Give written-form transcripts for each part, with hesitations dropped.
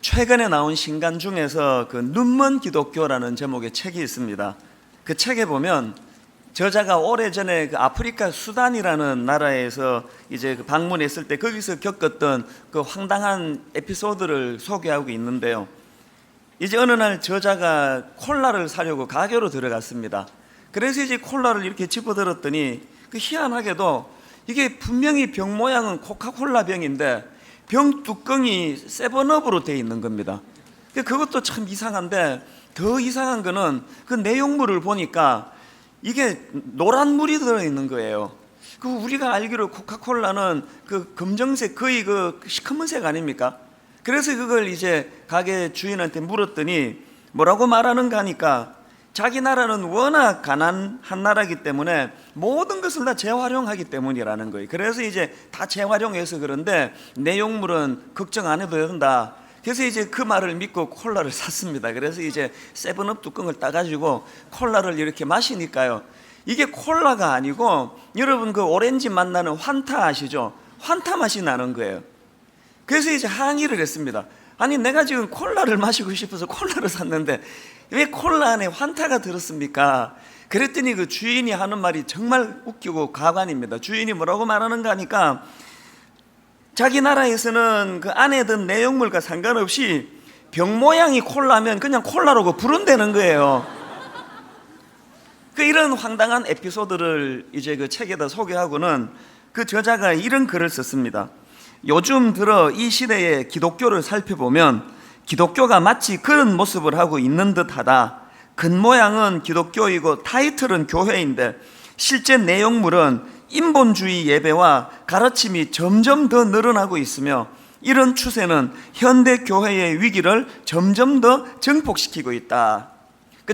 최근에 나온 신간 중에서 그 눈먼 기독교라는 제목의 책이 있습니다. 그 책에 보면 저자가 오래전에 그 아프리카 수단이라는 나라에서 이제 그 방문했을 때 거기서 겪었던 그 황당한 에피소드를 소개하고 있는데요. 이제 어느 날 저자가 콜라를 사려고 가게로 들어갔습니다. 그래서 이제 콜라를 이렇게 집어들었더니 그 희한하게도 이게 분명히 병 모양은 코카콜라 병인데 병 뚜껑이 세븐업으로 되어 있는 겁니다. 그것도 참 이상한데 더 이상한 거는 그 내용물을 보니까 이게 노란 물이 들어있는 거예요. 그 우리가 알기로 코카콜라는 그 검정색 거의 그 시커먼색 아닙니까? 그래서 그걸 이제 가게 주인한테 물었더니 뭐라고 말하는가 하니까 자기 나라는 워낙 가난한 나라이기 때문에 모든 것을 다 재활용하기 때문이라는 거예요. 그래서 이제 다 재활용해서 그런데 내용물은 걱정 안 해도 된다. 그래서 이제 그 말을 믿고 콜라를 샀습니다. 그래서 이제 세븐업 뚜껑을 따가지고 콜라를 이렇게 마시니까요, 이게 콜라가 아니고 여러분 그 오렌지 맛 나는 환타 아시죠? 환타 맛이 나는 거예요. 그래서 이제 항의를 했습니다. 아니 내가 지금 콜라를 마시고 싶어서 콜라를 샀는데 왜 콜라 안에 환타가 들었습니까? 그랬더니 그 주인이 하는 말이 정말 웃기고 가관입니다. 주인이 뭐라고 말하는가 하니까 자기 나라에서는 그 안에 든 내용물과 상관없이 병 모양이 콜라면 그냥 콜라라고 부른다는 거예요. 그 이런 황당한 에피소드를 이제 그 책에다 소개하고는 그 저자가 이런 글을 썼습니다. 요즘 들어 이 시대의 기독교를 살펴보면 기독교가 마치 그런 모습을 하고 있는 듯하다. 겉모양은 기독교이고 타이틀은 교회인데 실제 내용물은 인본주의 예배와 가르침이 점점 더 늘어나고 있으며 이런 추세는 현대 교회의 위기를 점점 더 증폭시키고 있다.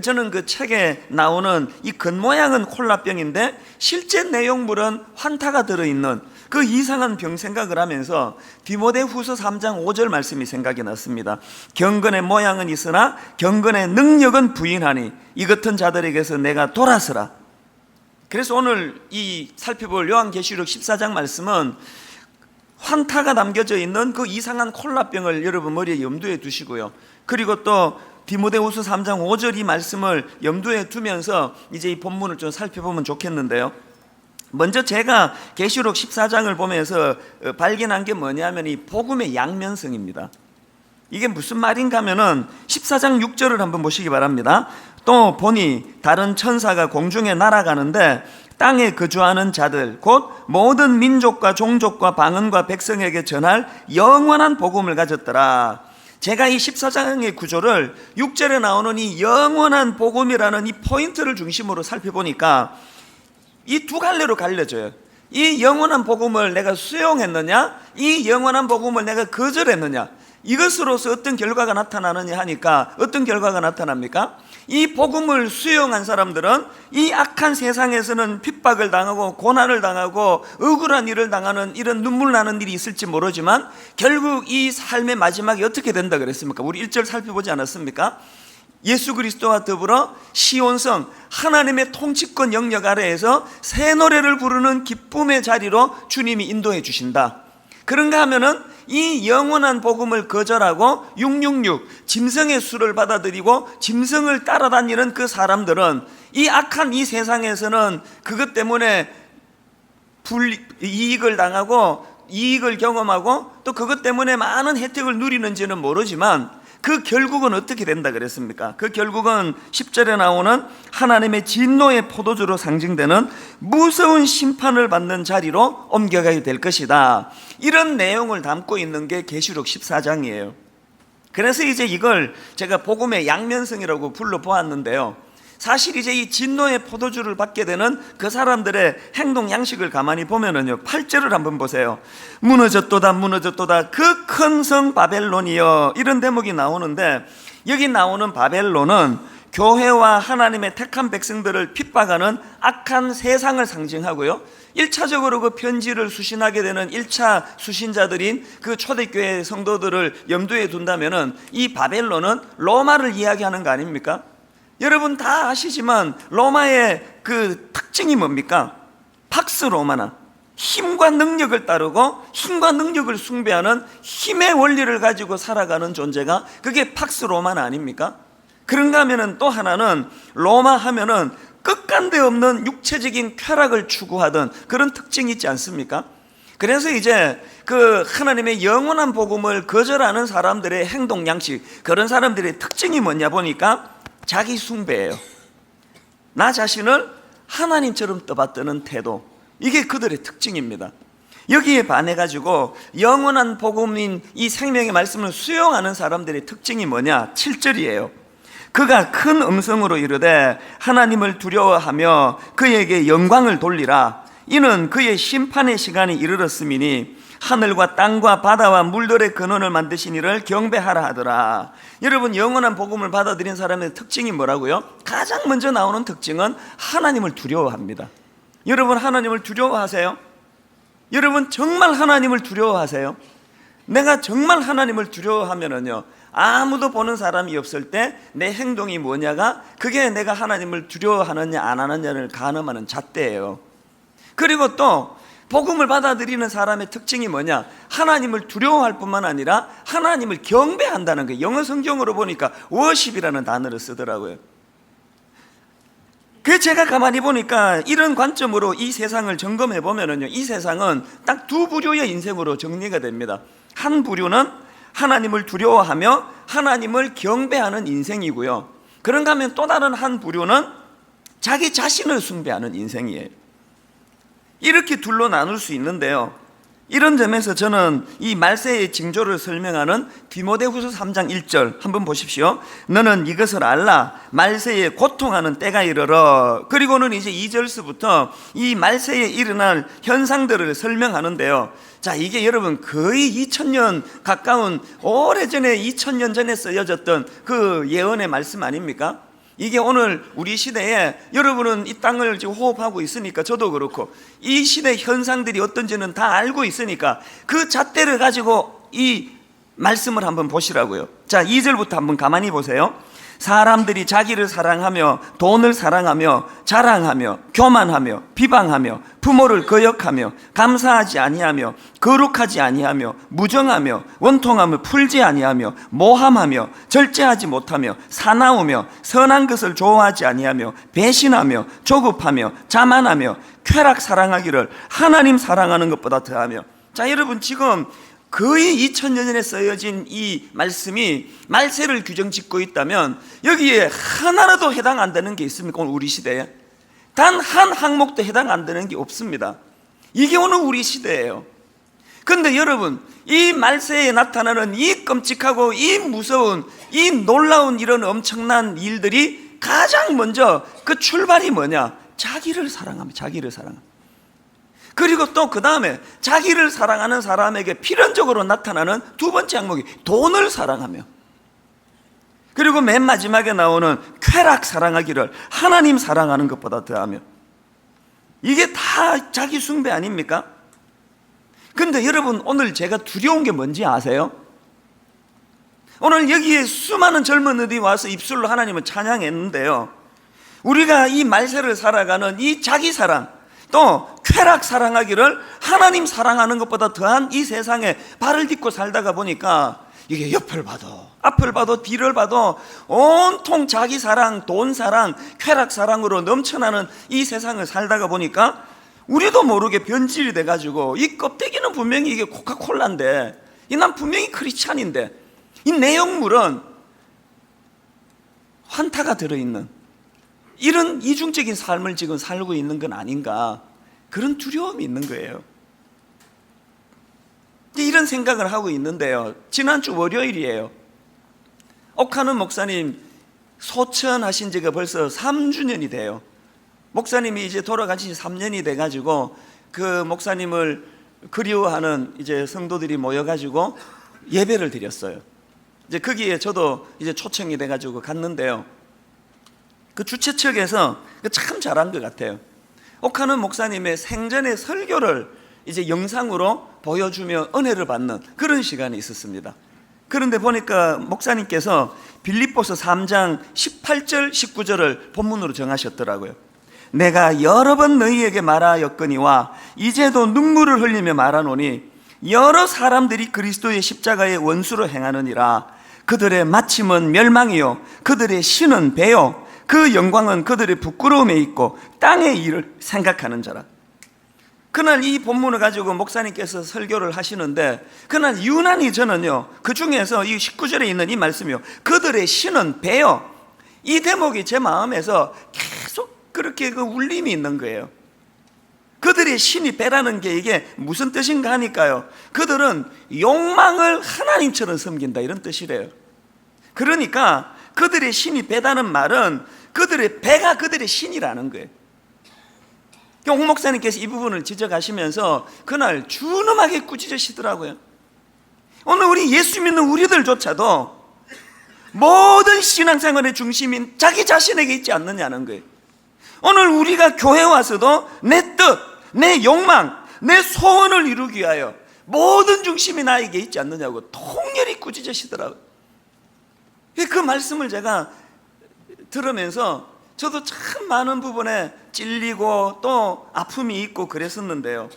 저는 그 책에 나오는 이 겉모양은 콜라병인데 실제 내용물은 환타가 들어있는 그 이상한 병 생각을 하면서 디모데후서 3장 5절 말씀이 생각이 났습니다. 경건의 모양은 있으나 경건의 능력은 부인하니 이 같은 자들에게서 내가 돌아서라. 그래서 오늘 이 살펴볼 요한계시록 14장 말씀은 환타가 남겨져 있는 그 이상한 콜라병을 여러분 머리에 염두에 두시고요. 그리고 또 디모데후서 3장 5절 이 말씀을 염두에 두면서 이제 이 본문을 좀 살펴보면 좋겠는데요. 먼저 제가 계시록 14장을 보면서 발견한 게 뭐냐면 이 복음의 양면성입니다. 이게 무슨 말인가 하면은 14장 6절을 한번 보시기 바랍니다. 또 보니 다른 천사가 공중에 날아가는데 땅에 거주하는 자들 곧 모든 민족과 종족과 방언과 백성에게 전할 영원한 복음을 가졌더라. 제가 이 14장의 구조를 6절에 나오는 이 영원한 복음이라는 이 포인트를 중심으로 살펴보니까 이 두 갈래로 갈려져요. 이 영원한 복음을 내가 수용했느냐, 이 영원한 복음을 내가 거절했느냐, 이것으로서 어떤 결과가 나타나느냐 하니까 어떤 결과가 나타납니까? 이 복음을 수용한 사람들은 이 악한 세상에서는 핍박을 당하고 고난을 당하고 억울한 일을 당하는 이런 눈물 나는 일이 있을지 모르지만 결국 이 삶의 마지막이 어떻게 된다 그랬습니까? 우리 1절 살펴보지 않았습니까? 예수 그리스도와 더불어 시온성 하나님의 통치권 영역 아래에서 새 노래를 부르는 기쁨의 자리로 주님이 인도해 주신다. 그런가 하면은 이 영원한 복음을 거절하고 666 짐승의 수를 받아들이고 짐승을 따라다니는 그 사람들은 이 악한 이 세상에서는 그것 때문에 불이익을 당하고 이익을 경험하고 또 그것 때문에 많은 혜택을 누리는지는 모르지만 그 결국은 어떻게 된다 그랬습니까? 그 결국은 10절에 나오는 하나님의 진노의 포도주로 상징되는 무서운 심판을 받는 자리로 옮겨가게 될 것이다. 이런 내용을 담고 있는 게 계시록 14장이에요. 그래서 이제 이걸 제가 복음의 양면성이라고 불러보았는데요. 사실 이제 이 진노의 포도주를 받게 되는 그 사람들의 행동 양식을 가만히 보면은요, 8절을 한번 보세요. 무너졌도다 무너졌도다 그 큰 성 바벨론이여, 이런 대목이 나오는데 여기 나오는 바벨론은 교회와 하나님의 택한 백성들을 핍박하는 악한 세상을 상징하고요, 1차적으로 그 편지를 수신하게 되는 1차 수신자들인 그 초대교회 성도들을 염두에 둔다면은 이 바벨론은 로마를 이야기하는 거 아닙니까? 여러분 다 아시지만 로마의 그 특징이 뭡니까? 팍스 로마나, 힘과 능력을 따르고 힘과 능력을 숭배하는 힘의 원리를 가지고 살아가는 존재가 그게 팍스 로마나 아닙니까? 그런가 하면은 또 하나는 로마 하면은 끝간데 없는 육체적인 쾌락을 추구하던 그런 특징이 있지 않습니까? 그래서 이제 그 하나님의 영원한 복음을 거절하는 사람들의 행동 양식, 그런 사람들의 특징이 뭐냐 보니까 자기 숭배예요. 나 자신을 하나님처럼 떠받드는 태도, 이게 그들의 특징입니다. 여기에 반해가지고 영원한 복음인 이 생명의 말씀을 수용하는 사람들의 특징이 뭐냐? 7절이에요. 그가 큰 음성으로 이르되 하나님을 두려워하며 그에게 영광을 돌리라. 이는 그의 심판의 시간이 이르렀음이니 하늘과 땅과 바다와 물들의 근원을 만드신 이를 경배하라 하더라. 여러분, 영원한 복음을 받아들인 사람의 특징이 뭐라고요? 가장 먼저 나오는 특징은 하나님을 두려워합니다. 여러분, 하나님을 두려워하세요? 여러분, 정말 하나님을 두려워하세요? 내가 정말 하나님을 두려워하면은요, 아무도 보는 사람이 없을 때 내 행동이 뭐냐가 그게 내가 하나님을 두려워하느냐 안 하느냐를 가늠하는 잣대예요. 그리고 또 복음을 받아들이는 사람의 특징이 뭐냐? 하나님을 두려워할 뿐만 아니라 하나님을 경배한다는 거예요. 영어 성경으로 보니까 worship이라는 단어를 쓰더라고요. 그 제가 가만히 보니까 이런 관점으로 이 세상을 점검해 보면은요, 이 세상은 딱 두 부류의 인생으로 정리가 됩니다. 한 부류는 하나님을 두려워하며 하나님을 경배하는 인생이고요, 그런가 하면 또 다른 한 부류는 자기 자신을 숭배하는 인생이에요. 이렇게 둘로 나눌 수 있는데요, 이런 점에서 저는 이 말세의 징조를 설명하는 디모데후서 3장 1절 한번 보십시오. 너는 이것을 알라. 말세에 고통하는 때가 이르러. 그리고는 이제 2절서부터 이 말세에 일어날 현상들을 설명하는데요, 자, 이게 여러분 거의 2000년 가까운, 오래전에 2000년 전에 쓰여졌던 그 예언의 말씀 아닙니까? 이게 오늘 우리 시대에, 여러분은 이 땅을 지금 호흡하고 있으니까 저도 그렇고 이 시대 현상들이 어떤지는 다 알고 있으니까 그 잣대를 가지고 이 말씀을 한번 보시라고요. 자, 2절부터 한번 가만히 보세요. 사람들이 자기를 사랑하며 돈을 사랑하며 자랑하며 교만하며 비방하며 부모를 거역하며 감사하지 아니하며 거룩하지 아니하며 무정하며 원통함을 풀지 아니하며 모함하며 절제하지 못하며 사나우며 선한 것을 좋아하지 아니하며 배신하며 조급하며 자만하며 쾌락 사랑하기를 하나님 사랑하는 것보다 더하며. 자, 여러분, 지금 거의 2000년 전에 쓰여진 이 말씀이 말세를 규정짓고 있다면 여기에 하나라도 해당 안 되는 게 있습니까? 오늘 우리 시대에 단 한 항목도 해당 안 되는 게 없습니다. 이게 오늘 우리 시대예요. 그런데 여러분, 이 말세에 나타나는 이 끔찍하고 이 무서운 이 놀라운 이런 엄청난 일들이 가장 먼저 그 출발이 뭐냐? 자기를 사랑하며, 자기를 사랑하며. 그리고 또 그 다음에 자기를 사랑하는 사람에게 필연적으로 나타나는 두 번째 항목이 돈을 사랑하며, 그리고 맨 마지막에 나오는 쾌락 사랑하기를 하나님 사랑하는 것보다 더하며. 이게 다 자기 숭배 아닙니까? 근데 여러분, 오늘 제가 두려운 게 뭔지 아세요? 오늘 여기에 수많은 젊은이들이 와서 입술로 하나님을 찬양했는데요, 우리가 이 말세를 살아가는 이 자기 사랑, 또 쾌락 사랑하기를 하나님 사랑하는 것보다 더한 이 세상에 발을 딛고 살다가 보니까 이게 옆을 봐도 앞을 봐도 뒤를 봐도 온통 자기 사랑, 돈 사랑, 쾌락 사랑으로 넘쳐나는 이 세상을 살다가 보니까 우리도 모르게 변질이 돼가지고 이 껍데기는 분명히 이게 코카콜라인데, 이 난 분명히 크리스찬인데 이 내용물은 환타가 들어있는 이런 이중적인 삶을 지금 살고 있는 건 아닌가, 그런 두려움이 있는 거예요. 이런 생각을 하고 있는데요, 지난주 월요일이에요. 옥하는 목사님 소천하신 지가 벌써 3주년이 돼요. 목사님이 이제 돌아가신 지 3년이 돼가지고 그 목사님을 그리워하는 이제 성도들이 모여가지고 예배를 드렸어요. 이제 거기에 저도 이제 초청이 돼가지고 갔는데요, 그 주최 측에서 참 잘한 것 같아요. 옥하는 목사님의 생전의 설교를 이제 영상으로 보여주며 은혜를 받는 그런 시간이 있었습니다. 그런데 보니까 목사님께서 빌립보서 3장 18절 19절을 본문으로 정하셨더라고요. 내가 여러 번 너희에게 말하였거니와 이제도 눈물을 흘리며 말하노니 여러 사람들이 그리스도의 십자가의 원수로 행하느니라. 그들의 마침은 멸망이요 그들의 신은 배요 그 영광은 그들의 부끄러움에 있고 땅의 일을 생각하는 자라. 그날 이 본문을 가지고 목사님께서 설교를 하시는데, 그날 유난히 저는요, 그 중에서 이 19절에 있는 이 말씀이요, 그들의 신은 배요, 이 대목이 제 마음에서 계속 그렇게 그 울림이 있는 거예요. 그들의 신이 배라는 게 이게 무슨 뜻인가 하니까요, 그들은 욕망을 하나님처럼 섬긴다 이런 뜻이래요. 그러니까 그들의 신이 배다는 말은 그들의 배가 그들의 신이라는 거예요. 홍 목사님께서 이 부분을 지적하시면서 그날 준엄하게 꾸짖으시더라고요. 오늘 우리 예수 믿는 우리들조차도 모든 신앙생활의 중심인 자기 자신에게 있지 않느냐는 거예요. 오늘 우리가 교회 와서도 내 뜻, 내 욕망, 내 소원을 이루기 위하여 모든 중심이 나에게 있지 않느냐고 통렬히 꾸짖으시더라고요. 그 말씀을 제가 들으면서 저도 참 많은 부분에 찔리고 또 아픔이 있고 그랬었는데요,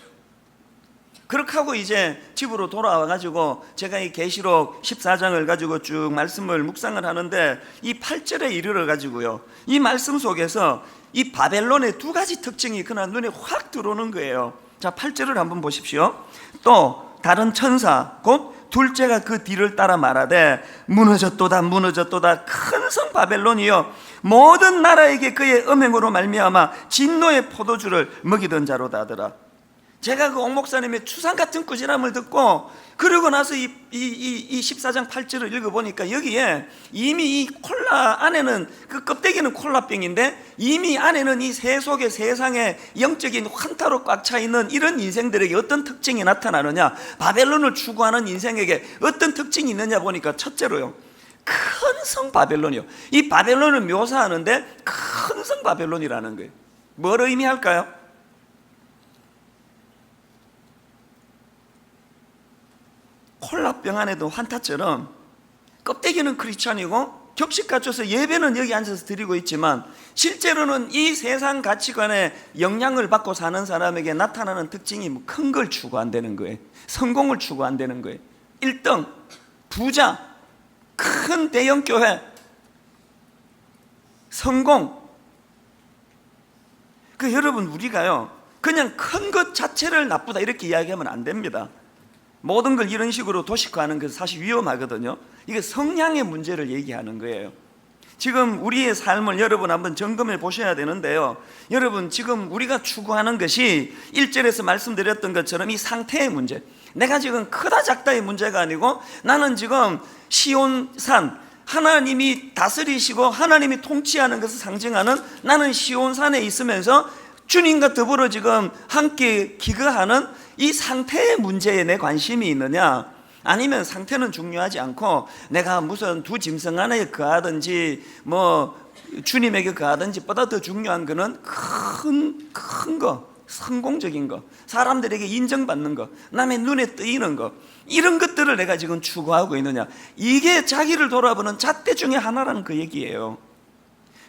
그렇게 하고 이제 집으로 돌아와 가지고 제가 이 계시록 14장을 가지고 쭉 말씀을 묵상을 하는데, 이 8절에 이르러 가지고요, 이 말씀 속에서 이 바벨론의 두 가지 특징이 그날 눈에 확 들어오는 거예요. 자, 8절을 한번 보십시오. 또 다른 천사 곧 둘째가 그 뒤를 따라 말하되 무너졌도다 무너졌도다 큰 성 바벨론이여 모든 나라에게 그의 음행으로 말미암아 진노의 포도주를 먹이던 자로다 하더라. 제가 그 옥 목사님의 추상 같은 꾸지람을 듣고 그러고 나서 이 14장 8절을 읽어보니까 여기에 이미 이 콜라 안에는, 그 껍데기는 콜라병인데 이미 안에는 이 새 속에 세상에 영적인 환타로 꽉 차 있는 이런 인생들에게 어떤 특징이 나타나느냐, 바벨론을 추구하는 인생에게 어떤 특징이 있느냐 보니까, 첫째로요, 큰 성 바벨론이요. 이 바벨론을 묘사하는데 큰 성 바벨론이라는 거예요. 뭘 의미할까요? 콜라병 안에도 환타처럼 껍데기는 크리스찬이고 격식 갖춰서 예배는 여기 앉아서 드리고 있지만 실제로는 이 세상 가치관에 영향을 받고 사는 사람에게 나타나는 특징이 뭐 큰 걸 추구한다는 거예요. 성공을 추구한다는 거예요. 1등, 부자, 큰 대형 교회, 성공. 그 여러분, 우리가요 그냥 큰 것 자체를 나쁘다 이렇게 이야기하면 안 됩니다. 모든 걸 이런 식으로 도식화하는 것은 사실 위험하거든요. 이게 성향의 문제를 얘기하는 거예요. 지금 우리의 삶을 여러분 한번 점검해 보셔야 되는데요, 여러분 지금 우리가 추구하는 것이 1절에서 말씀드렸던 것처럼 이 상태의 문제, 내가 지금 크다 작다의 문제가 아니고 나는 지금 시온산, 하나님이 다스리시고 하나님이 통치하는 것을 상징하는 나는 시온산에 있으면서 주님과 더불어 지금 함께 기거하는 이 상태의 문제에 내 관심이 있느냐, 아니면 상태는 중요하지 않고 내가 무슨 두 짐승 안에 거하든지 뭐 주님에게 거하든지 보다 더 중요한 거는 큰 거, 성공적인 거, 사람들에게 인정받는 거, 남의 눈에 뜨이는 거, 이런 것들을 내가 지금 추구하고 있느냐, 이게 자기를 돌아보는 잣대 중에 하나라는 그 얘기예요.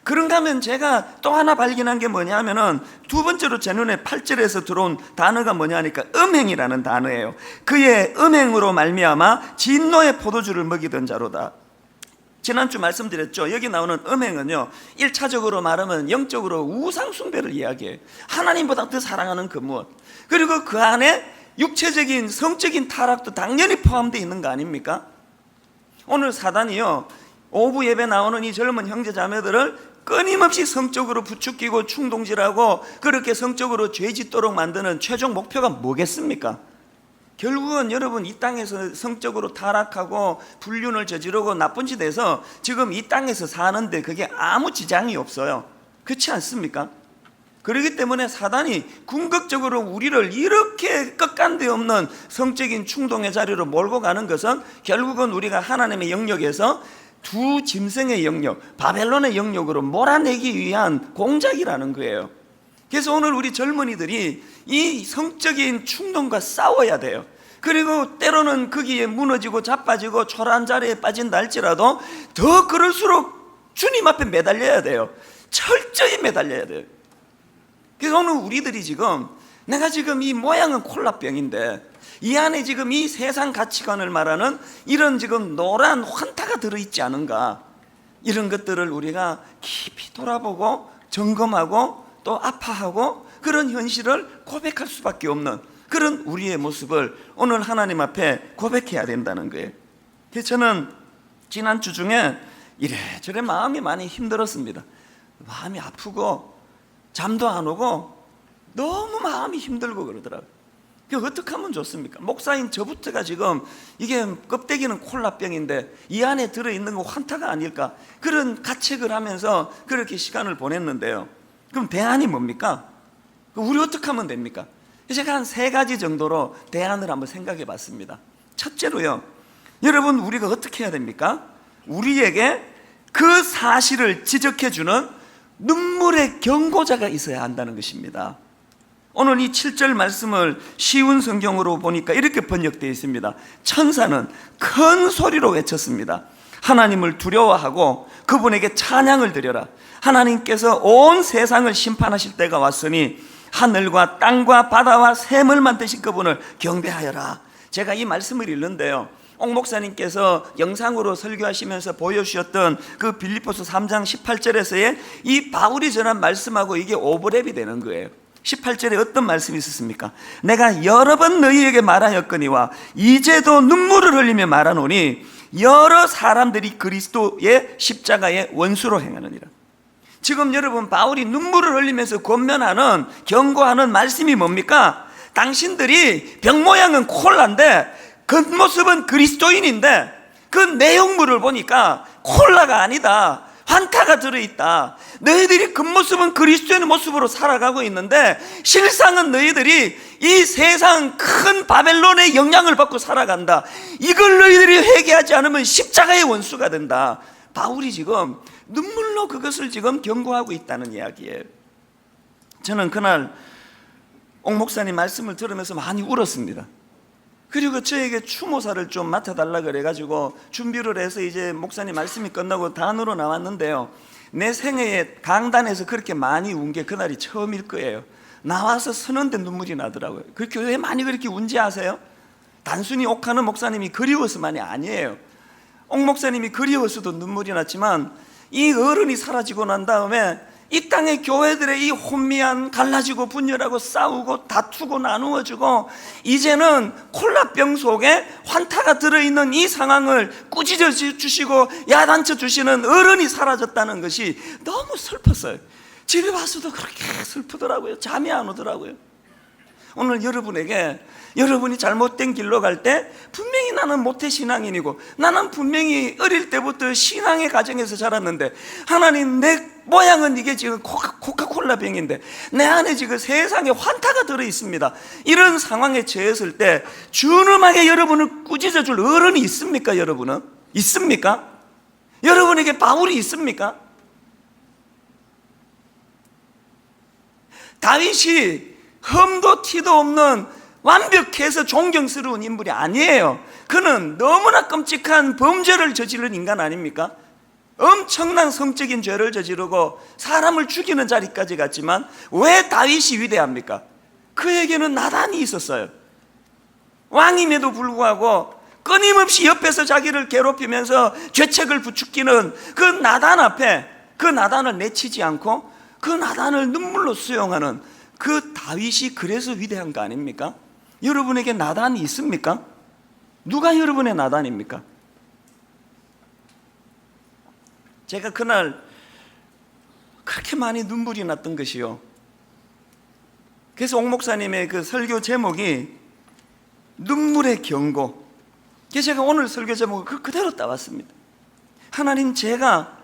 그런가 하면 제가 또 하나 발견한 게 뭐냐 하면은, 두 번째로 제 눈에 8절에서 들어온 단어가 뭐냐 하니까 음행이라는 단어예요. 그의 음행으로 말미암아 진노의 포도주를 먹이던 자로다. 지난주 말씀드렸죠. 여기 나오는 음행은요, 1차적으로 말하면 영적으로 우상 숭배를 이야기해요. 하나님보다 더 사랑하는 그 무엇, 그리고 그 안에 육체적인 성적인 타락도 당연히 포함되어 있는 거 아닙니까? 오늘 사단이요, 오후 예배 나오는 이 젊은 형제 자매들을 끊임없이 성적으로 부추기고 충동질하고 그렇게 성적으로 죄 짓도록 만드는 최종 목표가 뭐겠습니까? 결국은 여러분 이 땅에서 성적으로 타락하고 불륜을 저지르고 나쁜 짓 해서 지금 이 땅에서 사는데 그게 아무 지장이 없어요. 그렇지 않습니까? 그렇기 때문에 사단이 궁극적으로 우리를 이렇게 끝간데 없는 성적인 충동의 자리로 몰고 가는 것은 결국은 우리가 하나님의 영역에서 두 짐승의 영역, 바벨론의 영역으로 몰아내기 위한 공작이라는 거예요. 그래서 오늘 우리 젊은이들이 이 성적인 충동과 싸워야 돼요. 그리고 때로는 거기에 무너지고 자빠지고 초라한 자리에 빠진다 할지라도 더 그럴수록 주님 앞에 매달려야 돼요. 철저히 매달려야 돼요. 그래서 오늘 우리들이 지금 내가 지금 이 모양은 콜라병인데 이 안에 지금 이 세상 가치관을 말하는 이런 지금 노란 환타가 들어있지 않은가, 이런 것들을 우리가 깊이 돌아보고 점검하고 또 아파하고 그런 현실을 고백할 수밖에 없는 그런 우리의 모습을 오늘 하나님 앞에 고백해야 된다는 거예요. 그래서 저는 지난주 중에 이래저래 마음이 많이 힘들었습니다. 마음이 아프고 잠도 안 오고 너무 마음이 힘들고 그러더라고요. 어떻게 하면 좋습니까? 목사인 저부터가 지금 이게 껍데기는 콜라병인데 이 안에 들어있는 거 환타가 아닐까, 그런 가책을 하면서 그렇게 시간을 보냈는데요. 그럼 대안이 뭡니까? 우리 어떻게 하면 됩니까? 제가 한 3가지 정도로 대안을 한번 생각해 봤습니다. 첫째로요, 여러분 우리가 어떻게 해야 됩니까? 우리에게 그 사실을 지적해 주는 눈물의 경고자가 있어야 한다는 것입니다. 오늘 이 7절 말씀을 쉬운 성경으로 보니까 이렇게 번역되어 있습니다. 천사는 큰 소리로 외쳤습니다. 하나님을 두려워하고 그분에게 찬양을 드려라. 하나님께서 온 세상을 심판하실 때가 왔으니 하늘과 땅과 바다와 샘을 만드신 그분을 경배하여라. 제가 이 말씀을 읽는데요, 옥 목사님께서 영상으로 설교하시면서 보여주셨던 그 빌립보서 3장 18절에서의 이 바울이 전한 말씀하고 이게 오버랩이 되는 거예요. 18절에 어떤 말씀이 있었습니까? 내가 여러 번 너희에게 말하였거니와 이제도 눈물을 흘리며 말하노니 여러 사람들이 그리스도의 십자가의 원수로 행하느니라. 지금 여러분 바울이 눈물을 흘리면서 권면하는, 경고하는 말씀이 뭡니까? 당신들이 병 모양은 콜라인데 겉모습은 그리스도인인데 그 내용물을 보니까 콜라가 아니다, 환타가 들어있다. 너희들이 겉모습은 그리스도의 모습으로 살아가고 있는데 실상은 너희들이 이 세상 큰 바벨론의 영향을 받고 살아간다. 이걸 너희들이 회개하지 않으면 십자가의 원수가 된다. 바울이 지금 눈물로 그것을 지금 경고하고 있다는 이야기예요. 저는 그날 옥 목사님 말씀을 들으면서 많이 울었습니다. 그리고 저에게 추모사를 좀 맡아달라 그래가지고 준비를 해서 이제 목사님 말씀이 끝나고 단으로 나왔는데요, 내 생애에 강단에서 그렇게 많이 운 게 그날이 처음일 거예요. 나와서 서는데 눈물이 나더라고요. 그 교회에 많이 그렇게 운지 아세요? 단순히 옥하는 목사님이 그리워서만이 아니에요. 옥 목사님이 그리워서도 눈물이 났지만 이 어른이 사라지고 난 다음에 이 땅의 교회들의 이 혼미한, 갈라지고 분열하고 싸우고 다투고 나누어지고 이제는 콜라병 속에 환타가 들어있는 이 상황을 꾸짖어 주시고 야단쳐 주시는 어른이 사라졌다는 것이 너무 슬펐어요. 집에 와서도 그렇게 슬프더라고요. 잠이 안 오더라고요. 오늘 여러분에게, 여러분이 잘못된 길로 갈 때 분명히 나는 모태신앙인이고 나는 분명히 어릴 때부터 신앙의 가정에서 자랐는데 하나님, 내 모양은 이게 지금 코카콜라 병인데 내 안에 지금 세상에 환타가 들어있습니다. 이런 상황에 처했을 때 준엄하게 여러분을 꾸짖어 줄 어른이 있습니까? 여러분은 있습니까? 여러분에게 바울이 있습니까? 다윗이 흠도 티도 없는 완벽해서 존경스러운 인물이 아니에요. 그는 너무나 끔찍한 범죄를 저지른 인간 아닙니까? 엄청난 성적인 죄를 저지르고 사람을 죽이는 자리까지 갔지만 왜 다윗이 위대합니까? 그에게는 나단이 있었어요. 왕임에도 불구하고 끊임없이 옆에서 자기를 괴롭히면서 죄책을 부추기는 그 나단 앞에 그 나단을 내치지 않고 그 나단을 눈물로 수용하는 그 다윗이 그래서 위대한 거 아닙니까? 여러분에게 나단이 있습니까? 누가 여러분의 나단입니까? 제가 그날 그렇게 많이 눈물이 났던 것이요, 그래서 옥 목사님의 그 설교 제목이 눈물의 경고. 그래서 제가 오늘 설교 제목을 그대로 따왔습니다. 하나님, 제가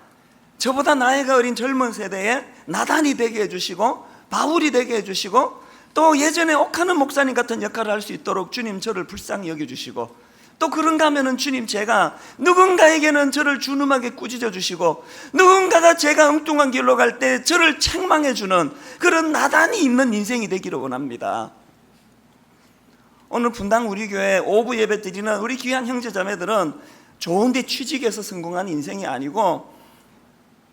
저보다 나이가 어린 젊은 세대에 나단이 되게 해주시고 바울이 되게 해주시고 또 예전에 옥하는 목사님 같은 역할을 할 수 있도록 주님 저를 불쌍히 여겨주시고 또 그런가 하면은 주님, 제가 누군가에게는 저를 준엄하게 꾸짖어 주시고 누군가가 제가 엉뚱한 길로 갈 때 저를 책망해 주는 그런 나단이 있는 인생이 되기를 원합니다. 오늘 분당 우리 교회 오부 예배 드리는 우리 귀한 형제 자매들은 좋은 데 취직해서 성공한 인생이 아니고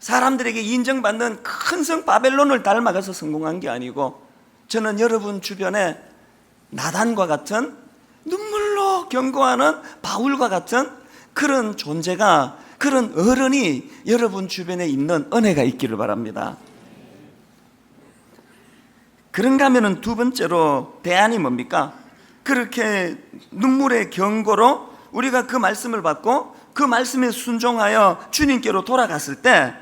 사람들에게 인정받는 큰 성 바벨론을 닮아가서 성공한 게 아니고, 저는 여러분 주변에 나단과 같은, 눈물로 경고하는 바울과 같은 그런 존재가, 그런 어른이 여러분 주변에 있는 은혜가 있기를 바랍니다. 그런가 하면은 두 번째로 대안이 뭡니까? 그렇게 눈물의 경고로 우리가 그 말씀을 받고 그 말씀에 순종하여 주님께로 돌아갔을 때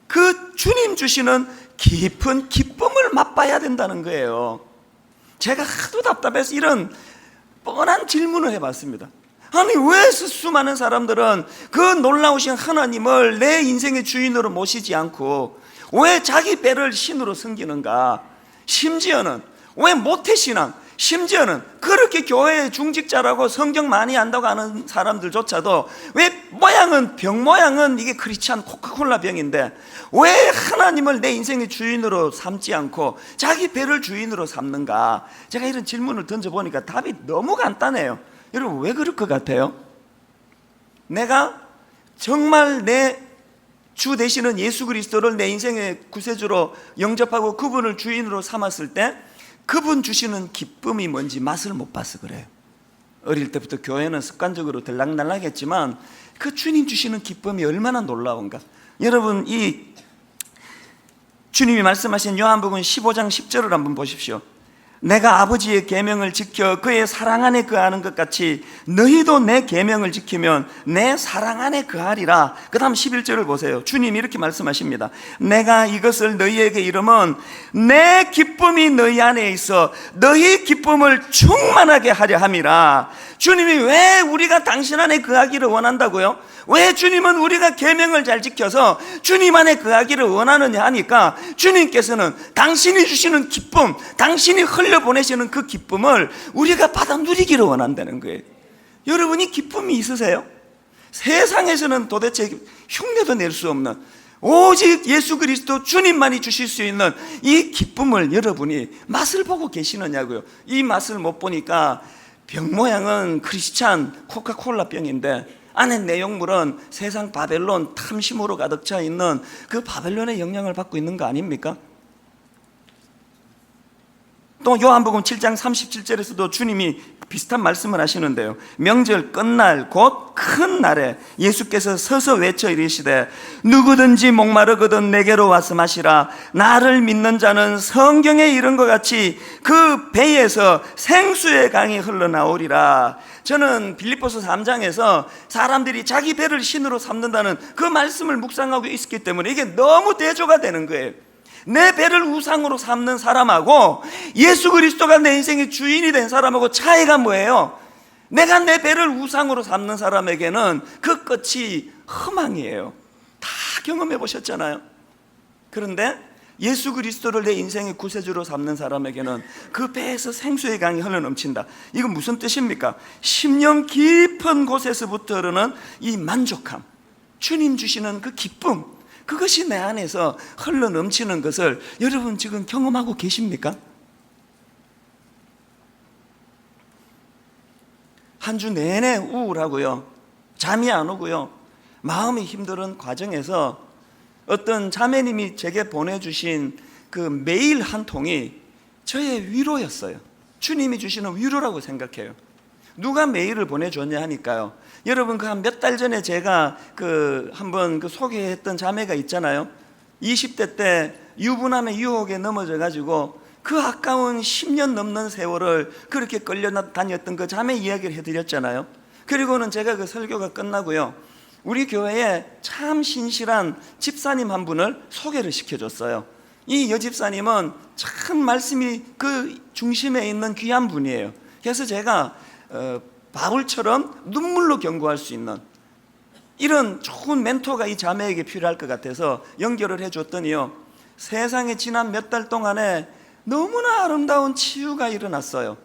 그 주님 주시는 깊은 기쁨을 맛봐야 된다는 거예요. 제가 하도 답답해서 이런 뻔한 질문을 해봤습니다. 아니, 왜 수많은 사람들은 그 놀라우신 하나님을 내 인생의 주인으로 모시지 않고 왜 자기 배를 신으로 섬기는가? 심지어는 왜 모태신앙, 심지어는 그렇게 교회의 중직자라고 성경 많이 안다고 하는 사람들조차도 왜 병 모양은 이게 크리스찬 코카콜라 병인데 왜 하나님을 내 인생의 주인으로 삼지 않고 자기 배를 주인으로 삼는가? 제가 이런 질문을 던져보니까 답이 너무 간단해요. 여러분, 왜 그럴 것 같아요? 내가 정말 내 주 되시는 예수 그리스도를 내 인생의 구세주로 영접하고 그분을 주인으로 삼았을 때 그분 주시는 기쁨이 뭔지 맛을 못 봐서 그래요. 어릴 때부터 교회는 습관적으로 들락날락했지만 그 주님 주시는 기쁨이 얼마나 놀라운가. 여러분, 이 주님이 말씀하신 요한복음 15장 10절을 한번 보십시오. 내가 아버지의 계명을 지켜 그의 사랑 안에 거하는 것 같이 너희도 내 계명을 지키면 내 사랑 안에 거하리라. 그 다음 11절을 보세요. 주님이 이렇게 말씀하십니다. 내가 이것을 너희에게 이르면 내 기쁨이 너희 안에 있어 너희 기쁨을 충만하게 하려 함이라. 주님이 왜 우리가 당신 안에 거하기를 원한다고요? 왜 주님은 우리가 계명을 잘 지켜서 주님 안에 거하기를 원하느냐 하니까 주님께서는 당신이 주시는 기쁨, 당신이 흘려보내시는 그 기쁨을 우리가 받아 누리기를 원한다는 거예요. 여러분이 기쁨이 있으세요? 세상에서는 도대체 흉내도 낼 수 없는, 오직 예수 그리스도 주님만이 주실 수 있는 이 기쁨을 여러분이 맛을 보고 계시느냐고요. 이 맛을 못 보니까 병 모양은 크리스찬 코카콜라 병인데 안에 내용물은 세상 바벨론 탐심으로 가득 차 있는 그 바벨론의 영향을 받고 있는 거 아닙니까? 또 요한복음 7장 37절에서도 주님이 비슷한 말씀을 하시는데요. 명절 끝날 곧 큰 날에 예수께서 서서 외쳐 이르시되 누구든지 목마르거든 내게로 와서 마시라. 나를 믿는 자는 성경에 이른 것 같이 그 배에서 생수의 강이 흘러나오리라. 저는 빌립보서 3장에서 사람들이 자기 배를 신으로 삼는다는 그 말씀을 묵상하고 있었기 때문에 이게 너무 대조가 되는 거예요. 내 배를 우상으로 삼는 사람하고 예수 그리스도가 내 인생의 주인이 된 사람하고 차이가 뭐예요? 내가 내 배를 우상으로 삼는 사람에게는 그 끝이 허망이에요. 다 경험해 보셨잖아요. 그런데 예수 그리스도를 내 인생의 구세주로 삼는 사람에게는 그 배에서 생수의 강이 흘러넘친다. 이건 무슨 뜻입니까? 심령 깊은 곳에서부터 흐르는 이 만족함, 주님 주시는 그 기쁨, 그것이 내 안에서 흘러넘치는 것을 여러분 지금 경험하고 계십니까? 한 주 내내 우울하고요, 잠이 안 오고요, 마음이 힘든 과정에서 어떤 자매님이 제게 보내주신 그 메일 한 통이 저의 위로였어요. 주님이 주시는 위로라고 생각해요. 누가 메일을 보내줬냐 하니까요, 여러분 그 한 몇 달 전에 제가 한번 소개했던 자매가 있잖아요. 20대 때 유부남의 유혹에 넘어져 가지고 그 아까운 10년 넘는 세월을 그렇게 끌려다녔던 그 자매 이야기를 해드렸잖아요. 그리고는 제가 그 설교가 끝나고요, 우리 교회에 참 신실한 집사님 한 분을 소개를 시켜줬어요. 이 여집사님은 참 말씀이 그 중심에 있는 귀한 분이에요. 그래서 제가 바울처럼 눈물로 경고할 수 있는 이런 좋은 멘토가 이 자매에게 필요할 것 같아서 연결을 해줬더니요, 세상에 지난 몇 달 동안에 너무나 아름다운 치유가 일어났어요.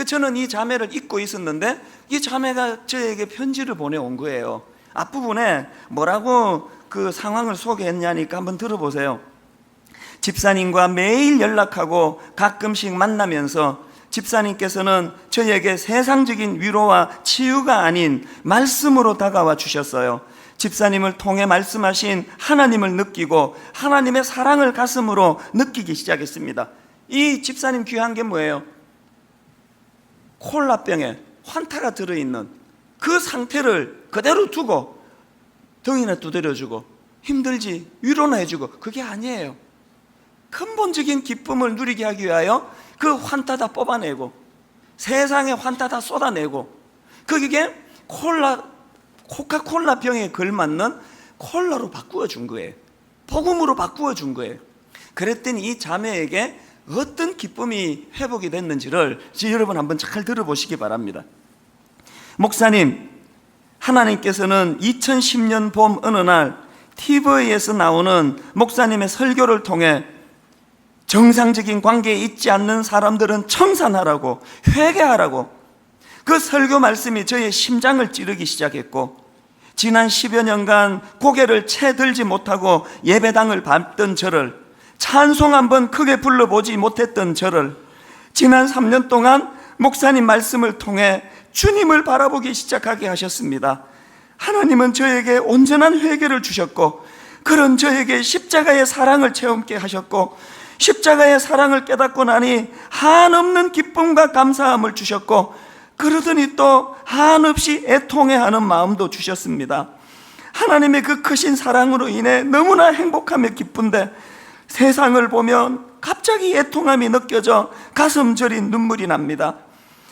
저는 이 자매를 잊고 있었는데 이 자매가 저에게 편지를 보내온 거예요. 앞부분에 뭐라고 그 상황을 소개했냐니까 한번 들어보세요. 집사님과 매일 연락하고 가끔씩 만나면서 집사님께서는 저에게 세상적인 위로와 치유가 아닌 말씀으로 다가와 주셨어요. 집사님을 통해 말씀하신 하나님을 느끼고 하나님의 사랑을 가슴으로 느끼기 시작했습니다. 이 집사님 귀한 게 뭐예요? 콜라병에 환타가 들어있는 그 상태를 그대로 두고 등이나 두드려주고 힘들지 위로나 해주고, 그게 아니에요. 근본적인 기쁨을 누리게 하기 위하여 그 환타 다 뽑아내고 세상의 환타 다 쏟아내고, 그게 코카콜라 병에 걸맞는 콜라로 바꾸어 준 거예요. 복음으로 바꾸어 준 거예요. 그랬더니 이 자매에게 어떤 기쁨이 회복이 됐는지를 여러분 한번 잘 들어보시기 바랍니다. 목사님, 하나님께서는 2010년 봄 어느 날 TV에서 나오는 목사님의 설교를 통해 정상적인 관계에 있지 않는 사람들은 청산하라고, 회개하라고, 그 설교 말씀이 저의 심장을 찌르기 시작했고, 지난 10여 년간 고개를 채 들지 못하고 예배당을 밟던 저를, 찬송 한번 크게 불러보지 못했던 저를 지난 3년 동안 목사님 말씀을 통해 주님을 바라보기 시작하게 하셨습니다. 하나님은 저에게 온전한 회개를 주셨고, 그런 저에게 십자가의 사랑을 체험케 하셨고, 십자가의 사랑을 깨닫고 나니 한없는 기쁨과 감사함을 주셨고, 그러더니 또 한없이 애통해하는 마음도 주셨습니다. 하나님의 그 크신 사랑으로 인해 너무나 행복하며 기쁜데, 세상을 보면 갑자기 애통함이 느껴져 가슴 저린 눈물이 납니다.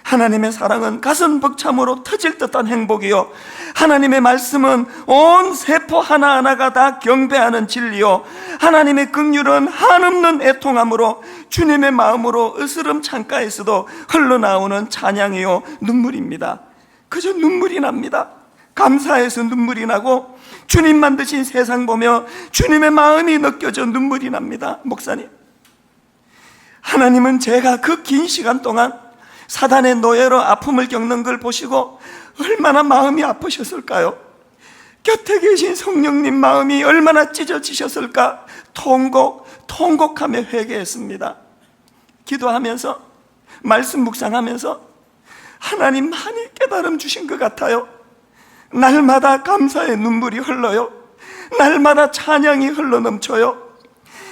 하나님의 사랑은 가슴 벅참으로 터질 듯한 행복이요, 하나님의 말씀은 온 세포 하나하나가 다 경배하는 진리요, 하나님의 긍휼은 한없는 애통함으로 주님의 마음으로 으스름 창가에서도 흘러나오는 찬양이요 눈물입니다. 그저 눈물이 납니다. 감사해서 눈물이 나고, 주님 만드신 세상 보며 주님의 마음이 느껴져 눈물이 납니다. 목사님, 하나님은 제가 그 긴 시간 동안 사단의 노예로 아픔을 겪는 걸 보시고 얼마나 마음이 아프셨을까요? 곁에 계신 성령님 마음이 얼마나 찢어지셨을까? 통곡하며 회개했습니다. 기도하면서, 말씀 묵상하면서 하나님 많이 깨달음 주신 것 같아요. 날마다 감사의 눈물이 흘러요. 날마다 찬양이 흘러넘쳐요.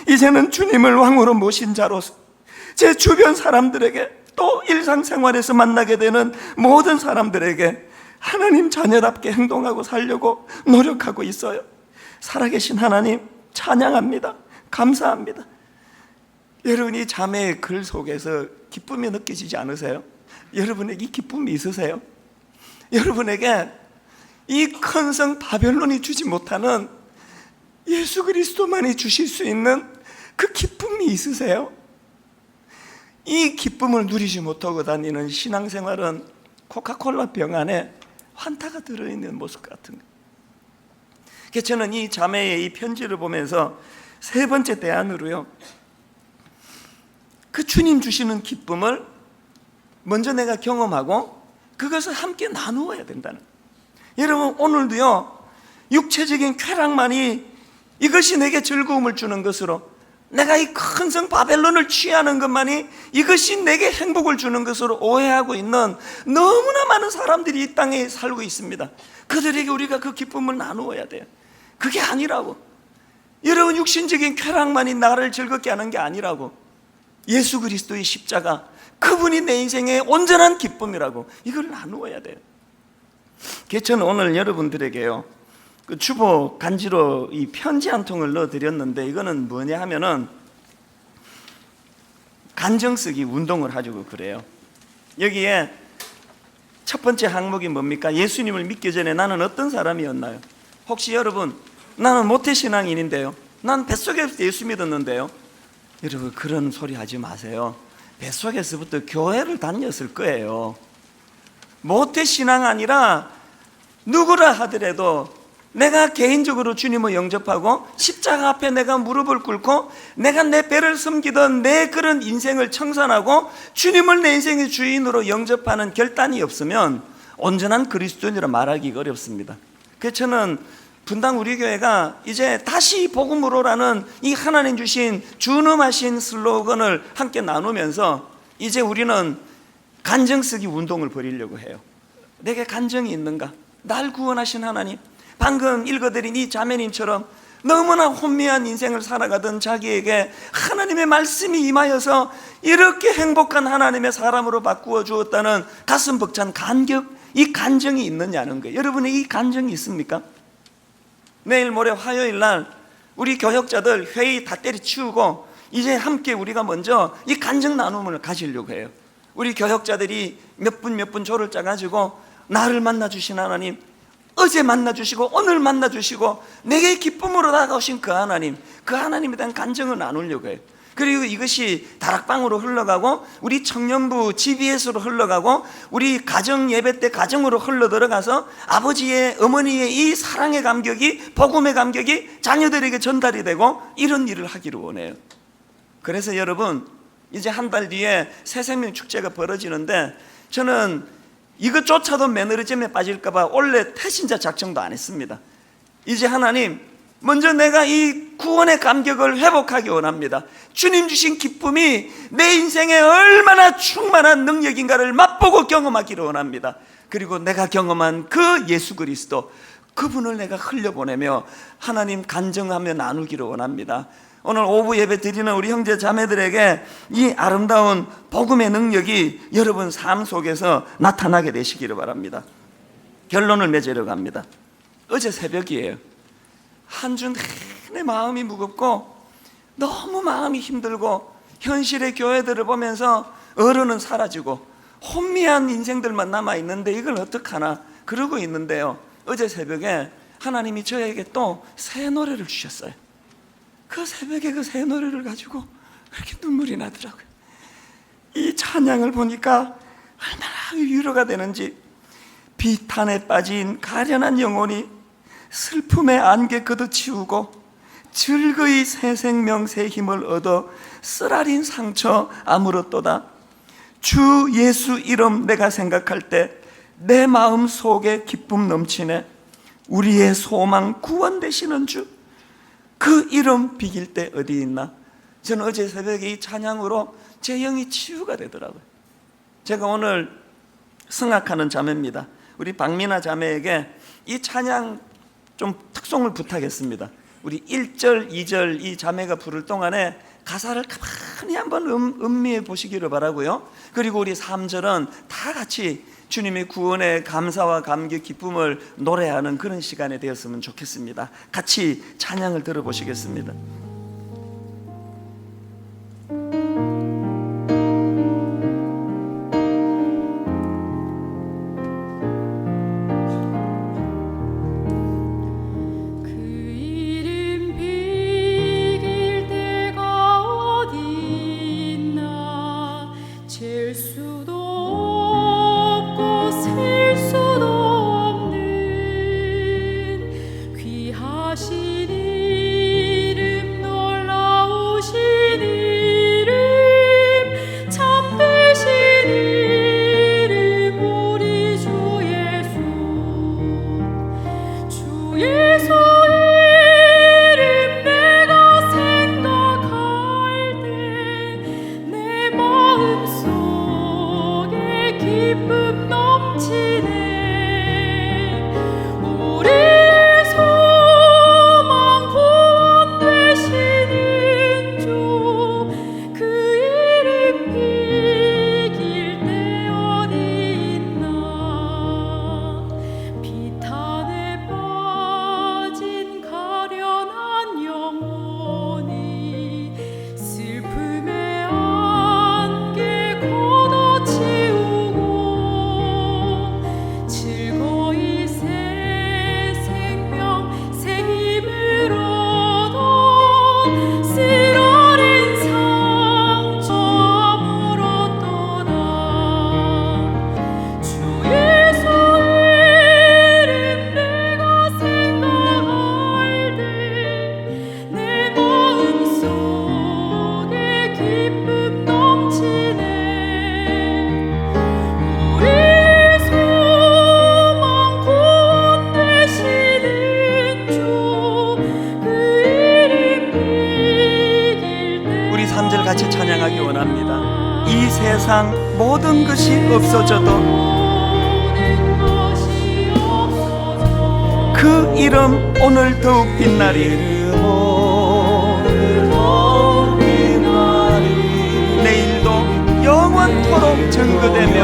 이제는 주님을 왕으로 모신 자로서 제 주변 사람들에게, 또 일상생활에서 만나게 되는 모든 사람들에게 하나님 자녀답게 행동하고 살려고 노력하고 있어요. 살아계신 하나님 찬양합니다. 감사합니다. 여러분, 이 자매의 글 속에서 기쁨이 느껴지지 않으세요? 여러분에게 이 기쁨이 있으세요? 여러분에게 이 큰 성 바벨론이 주지 못하는 예수 그리스도만이 주실 수 있는 그 기쁨이 있으세요? 이 기쁨을 누리지 못하고 다니는 신앙생활은 코카콜라 병 안에 환타가 들어있는 모습 같은 거예요. 그래서 저는 이 자매의 이 편지를 보면서 세 번째 대안으로요, 그 주님 주시는 기쁨을 먼저 내가 경험하고 그것을 함께 나누어야 된다는 거예요. 여러분, 오늘도요, 육체적인 쾌락만이 이것이 내게 즐거움을 주는 것으로, 내가 이 큰 성 바벨론을 취하는 것만이 이것이 내게 행복을 주는 것으로 오해하고 있는 너무나 많은 사람들이 이 땅에 살고 있습니다. 그들에게 우리가 그 기쁨을 나누어야 돼요. 그게 아니라고. 여러분, 육신적인 쾌락만이 나를 즐겁게 하는 게 아니라고. 예수 그리스도의 십자가, 그분이 내 인생의 온전한 기쁨이라고. 이걸 나누어야 돼요. 그래서 저는 오늘 여러분들에게요, 그 주보 간지로 이 편지 한 통을 넣어드렸는데, 이거는 뭐냐 하면은 간정 쓰기 운동을 하자고 그래요. 여기에 첫 번째 항목이 뭡니까? 예수님을 믿기 전에 나는 어떤 사람이었나요? 혹시 여러분, 나는 모태신앙인인데요, 난 뱃속에서 예수 믿었는데요. 여러분, 그런 소리 하지 마세요. 뱃속에서부터 교회를 다녔을 거예요. 모태신앙 아니라 누구라 하더라도 내가 개인적으로 주님을 영접하고 십자가 앞에 내가 무릎을 꿇고 내가 내 배를 섬기던 내 그런 인생을 청산하고 주님을 내 인생의 주인으로 영접하는 결단이 없으면 온전한 그리스도인이라 말하기가 어렵습니다. 그래서 저는 분당 우리 교회가 이제 다시 복음으로라는 이 하나님 주신 준엄하신 슬로건을 함께 나누면서 이제 우리는 간정 쓰기 운동을 벌이려고 해요. 내게 간정이 있는가? 날 구원하신 하나님, 방금 읽어드린 이 자매님처럼 너무나 혼미한 인생을 살아가던 자기에게 하나님의 말씀이 임하여서 이렇게 행복한 하나님의 사람으로 바꾸어 주었다는 가슴 벅찬 감격, 이 간증이 있느냐는 거예요. 여러분의 이 간증이 있습니까? 내일 모레 화요일 날 우리 교역자들 회의 다 때려치우고 이제 함께 우리가 먼저 이 간증 나눔을 가지려고 해요. 우리 교역자들이 몇 분 조를 짜가지고 나를 만나주신 하나님, 어제 만나주시고 오늘 만나주시고 내게 기쁨으로 다가오신 그 하나님, 그 하나님에 대한 간증을 나누려고 해요. 그리고 이것이 다락방으로 흘러가고 우리 청년부 GBS로 흘러가고 우리 가정 예배 때 가정으로 흘러들어가서 아버지의 어머니의 이 사랑의 감격이, 복음의 감격이 자녀들에게 전달이 되고 이런 일을 하기를 원해요. 그래서 여러분, 이제 한 달 뒤에 새생명 축제가 벌어지는데 저는 이것조차도 매너리즘에 빠질까봐 원래 태신자 작정도 안 했습니다. 이제 하나님, 먼저 내가 이 구원의 감격을 회복하기 원합니다. 주님 주신 기쁨이 내 인생에 얼마나 충만한 능력인가를 맛보고 경험하기를 원합니다. 그리고 내가 경험한 그 예수 그리스도, 그분을 내가 흘려보내며 하나님 간증하며 나누기를 원합니다. 오늘 오후 예배 드리는 우리 형제 자매들에게 이 아름다운 복음의 능력이 여러분 삶 속에서 나타나게 되시기를 바랍니다. 결론을 맺으려고 합니다. 어제 새벽이에요. 한 주 내내 마음이 무겁고 너무 마음이 힘들고 현실의 교회들을 보면서 어른은 사라지고 혼미한 인생들만 남아있는데 이걸 어떡하나 그러고 있는데요, 어제 새벽에 하나님이 저에게 또 새 노래를 주셨어요. 그 새벽에 그 새 노래를 가지고 그렇게 눈물이 나더라고요. 이 찬양을 보니까 얼마나 위로가 되는지. 비탄에 빠진 가련한 영혼이 슬픔의 안개 걷어치우고 즐거이 새 생명 새 힘을 얻어 쓰라린 상처 아물었도다. 주 예수 이름 내가 생각할 때 내 마음 속에 기쁨 넘치네. 우리의 소망 구원 되시는 주, 그 이름 비길 때 어디 있나. 저는 어제 새벽에 이 찬양으로 제 영이 치유가 되더라고요. 제가 오늘 성악하는 자매입니다. 우리 박민아 자매에게 이 찬양 좀 특송을 부탁했습니다. 우리 1절, 2절 이 자매가 부를 동안에 가사를 가만히 한번 음미해 보시기를 바라고요. 그리고 우리 3절은 다 같이 주님의 구원의 감사와 감격, 기쁨을 노래하는 그런 시간이 되었으면 좋겠습니다. 같이 찬양을 들어보시겠습니다. 세상 모든 것이 없어져도 그 이름 오늘 더욱 빛나리. 내일도 영원토록 증거되며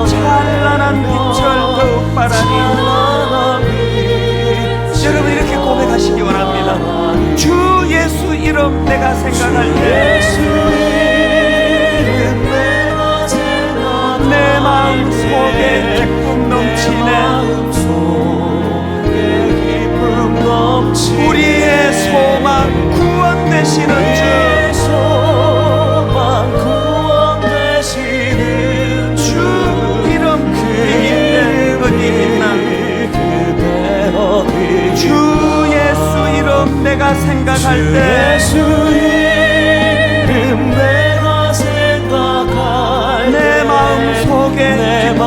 찬란한 빛을 더욱 발하니. 여러분 이렇게 고백하시기 원합니다. 주 예수 이름 내가 생각할 때 내 마음 속에 기쁨 넘치네. 우리의 소망 구원 되시는 주 이름 이길 때 어디 있나. 주 예수 이름 내가 생각할 때 내 마음 속에 기쁨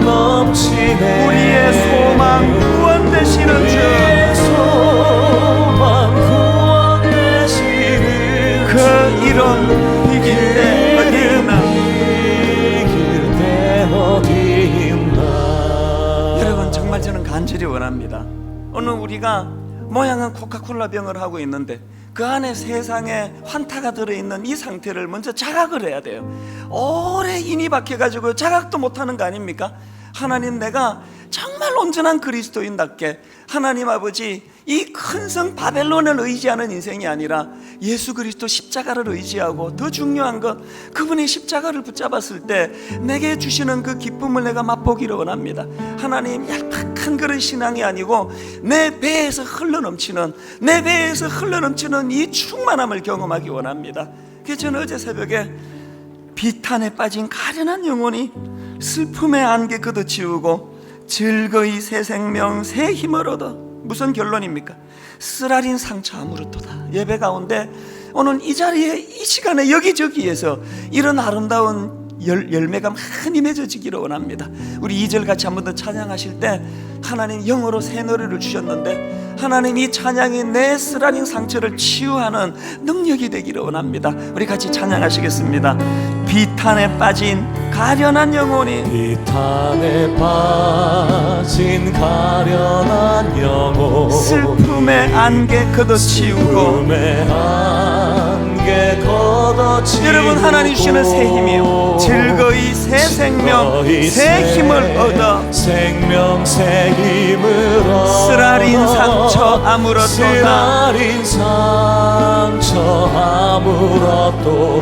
넘치네. 우리의 소망 구원 되시는 주 그 이름 이길 때 어디 있나. 여러분 정말 저는 간절히 원합니다. 오늘 우리가 모양은 코카콜라 병을 하고 있는데 그 안에 세상에 환타가 들어있는 이 상태를 먼저 자각을 해야 돼요. 오래 인이 박혀가지고 자각도 못하는 거 아닙니까? 하나님, 내가 정말 온전한 그리스도인답게 하나님 아버지 이 큰 성 바벨론을 의지하는 인생이 아니라 예수 그리스도 십자가를 의지하고, 더 중요한 것 그분의 십자가를 붙잡았을 때 내게 주시는 그 기쁨을 내가 맛보기를 원합니다. 하나님, 얄팍한 그런 신앙이 아니고 내 배에서 흘러넘치는 이 충만함을 경험하기 원합니다. 그래서 저는 어제 새벽에 비탄에 빠진 가련한 영혼이 슬픔의 안개 걷어치우고 즐거이 새 생명 새 힘을 얻어. 무슨 결론입니까? 쓰라린 상처 아무렇도다. 예배 가운데 오늘 이 자리에 이 시간에 여기저기에서 이런 아름다운 열매가 많이 맺어지기를 원합니다. 우리 2절 같이 한 번 더 찬양하실 때 하나님 영어로 새 노래를 주셨는데 하나님 이 찬양이 내 쓰라린 상처를 치유하는 능력이 되기를 원합니다. 우리 같이 찬양하시겠습니다. 비탄에 빠진 가련한 영혼이, 비탄에 빠진 가련한 영혼, 슬픔의 안개 걷어치우고, 여러분 하나님 주시는 새 힘이요, 즐거이 새 생명 새 힘을 얻어 생명 새 힘을 얻어 쓰라린 상처 아무렇도다.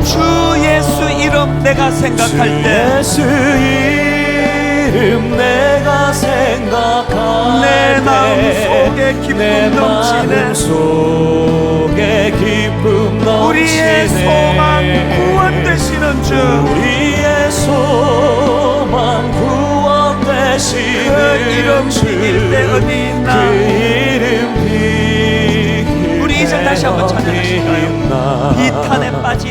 주 예수 이름 내가 생각할 때 예수 이름 내가 생각할 내 마음 속에 기쁨 넘치네. 우리의 소망 구원 되시는 주, 우리의 소망 구원 되시는 그 이름 비길 때 어디 있나. 그 이름 비길 우리 이제 다시 한번 찬양하실까요? 비탄에 빠진